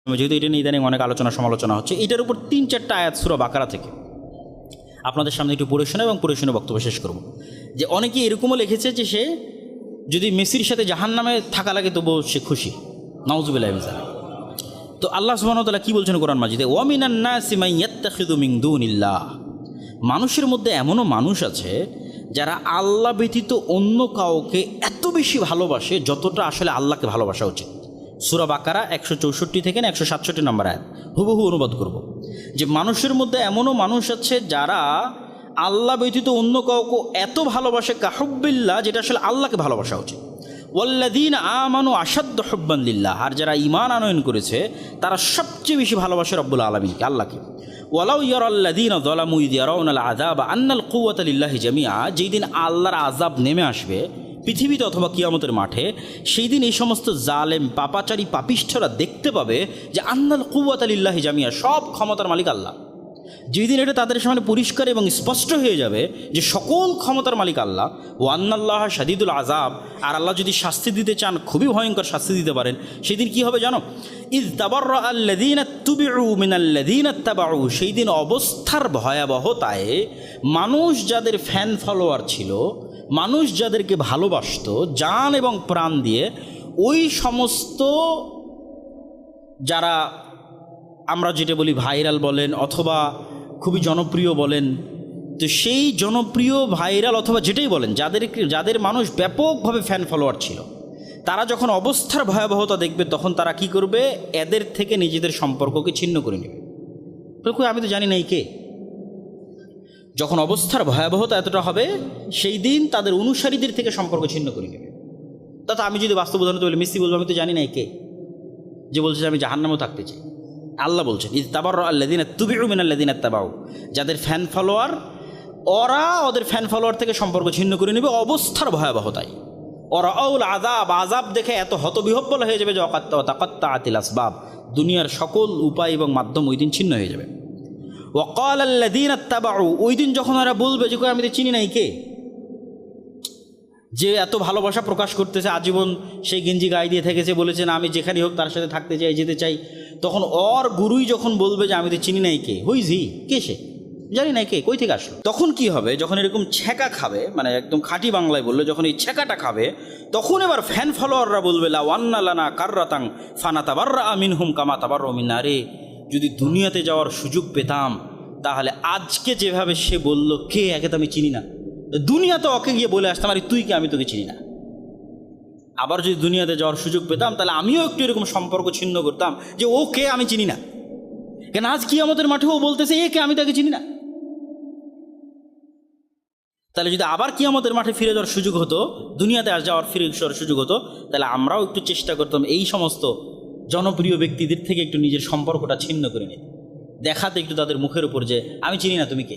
যেহেতু এটা নিয়ে ইদানিং অনেক আলোচনা সমালোচনা হচ্ছে, এটার উপর 3-4টা আয়াত সূরা বাকারা থেকে আপনাদের সামনে একটু পড়ে শোনা এবং পড়ে শুনে বক্তব্য শেষ করব। যে অনেকে এরকমও লিখেছে যে সে যদি মেসির সাথে জাহান্নামে থাকা লাগে তবুও সে খুশি। নাউযুবিল্লাহি মিন যালিক। তো আল্লাহ সুবহানাহু ওয়া তাআলা কি বলছেন কোরআন মাজিদে, ওয়া মিনান নাসি মান ইয়াত্তাখিযু মিন দুনিল্লাহ, মানুষের মধ্যে এমনও মানুষ আছে যারা আল্লাহ ব্যতীত অন্য কাউকে এত বেশি ভালোবাসে যতটা আসলে আল্লাহকে ভালোবাসা উচিত। সূরা বাকারা 164 থেকে 167 নম্বর আয়াত হুবহু অনুবাদ করব। যে মানুষের মধ্যে এমনও মানুষ আছে যারা আল্লাহ ব্যতীত অন্য কাউকে এত ভালোবাসে কাহুব্বিল্লাহ, যেটা আসলে আল্লাহকে ভালোবাসা উচিত। ওয়াল্লাযীনা আমানু আশাদ্দু হুব্বান লিল্লাহ, আর যারা ঈমান আনয়ন করেছে তারা সবচেয়ে বেশি ভালোবাসে রব্বুল আলামিনকে, আল্লাহকে। ওয়ালাউ ইয়ারাল্লাযীনা যালামু ইয ইয়ারাউনাল আযাবা আন্নাল কুওয়াতা লিল্লাহি জামিআ, যেই দিন আল্লাহর আযাব নেমে আসবে পৃথিবীতে অথবা কিয়ামতের মাঠে, সেই দিন এই সমস্ত জালেম পাপাচারী পাপিষ্ঠরা দেখতে পাবে যে আন্নাল কুওয়াতা লিল্লাহি জামিআ, সব ক্ষমতার মালিক আল্লাহ। যেই দিন এটা তাদের সামনে পরিষ্কার এবং স্পষ্ট হয়ে যাবে যে সকল ক্ষমতার মালিক আল্লাহ। ও আন্নাল্লাহ শাদীদুল আযাব, আর আল্লাহ যদি শাস্তি দিতে চান খুবই ভয়ঙ্কর শাস্তি দিতে পারেন। সেই দিন কী হবে জানো? ইয তাবাররা আল্লাযীনা তুবিউ মিনাল্লাযীনা ইত্তাবাউ, সেই দিন অবস্থার ভয়াবহতায় মানুষ যাদের ফ্যান ফলোয়ার ছিল, মানুষ যাদেরকে ভালোবাসত জান এবং প্রাণ দিয়ে, ওই সমস্ত যারা আমরা যেটা বলি ভাইরাল বলেন অথবা খুবই জনপ্রিয় বলেন, তো সেই জনপ্রিয় ভাইরাল অথবা যেটাই বলেন, যাদের মানুষ ব্যাপকভাবে ফ্যান ফলোয়ার ছিল, তারা যখন অবস্থার ভয়াবহতা দেখবে তখন তারা কি করবে? এদের থেকে নিজেদের সম্পর্ককে ছিন্ন করে নেবে। আমি তো জানি না এই কে। যখন অবস্থার ভয়াবহতা এতটা হবে, সেই দিন তাদের অনুসারীদের থেকে সম্পর্ক ছিন্ন করে নেবে। তথা আমি যদি বাস্তব উদাহরণ বলি, মিস্ত্রি বলবো আমি তো জানি না এই কে, যে বলছে যে আমি জাহান্নামেও থাকতে চাই। আল্লাহ বলছেন ইয তাবাররা আল্লাযীনা তুবিউ মিনাল্লাযীনা ইত্তাবাউ, যাদের ফ্যান ফলোয়ার, ওরা ওদের ফ্যান ফলোয়ার থেকে সম্পর্ক ছিন্ন করে নেবে অবস্থার ভয়াবহতায়। ওরাউল আযাব, আযাব দেখে এত হতবিহ্বল হয়ে যাবে যে তাকাত্তাআতিল আসবাব, দুনিয়ার সকল উপায় এবং মাধ্যম ওই দিন ছিন্ন হয়ে যাবে। ওয়াকাল আল্লাযীনা ইত্তাবাউ, ওই দিন যখন ওরা বলবে যে আমি তো চিনি নাই কে, যে এত ভালোবাসা প্রকাশ করতেছে, আজীবন সেই গেঞ্জি গায়ে দিয়ে থেকেছে, বলেছে না আমি যেখানে হোক তার সাথে থাকতে চাই, যেতে চাই, তখন ওর গুরুই যখন বলবে যে আমি তো চিনি নাই কে, হুইজি, কে সে, জানি নাই কে, কই থেকে আসলো, তখন কি হবে? যখন এরকম ছ্যাঁকা খাবে, মানে একদম খাঁটি বাংলায় বললে যখন এই ছ্যাঁকাটা খাবে, তখন এবার ফ্যান ফলোয়াররা বলবে লা ওয়ান্না লানা কাররাতাং ফানাতাবাররা মিনহুম কামা তাবাররা মিন্না, রে যদি দুনিয়াতে যাওয়ার সুযোগ পেতাম তাহলে আজকে যেভাবে সে বলল কে, একে তো আমি চিনি না, দুনিয়াতে ওকে গিয়ে বলে আসতাম আরে তুই কে, আমি তোকে চিনি না। আবার যদি দুনিয়াতে যাওয়ার সুযোগ পেতাম তাহলে আমিও একটু এরকম সম্পর্ক ছিন্ন করতাম যে ও কে, আমি চিনি না। কেন আজ কিয়ামতের মাঠে ও বলতেছে এ কে, আমি তাকে চিনি না। তাহলে যদি আবার কিয়ামতের মাঠে ফিরে যাওয়ার সুযোগ হতো, দুনিয়াতে আর যাওয়ার ফিরে যাওয়ার সুযোগ হতো, তাহলে আমরাও একটু চেষ্টা করতাম এই সমস্ত জনপ্রিয় ব্যক্তিদের থেকে একটু নিজের সম্পর্কটা ছিন্ন করে নিতে, দেখাতে একটু তাদের মুখের উপর যে আমি চিনি না তুমি কে।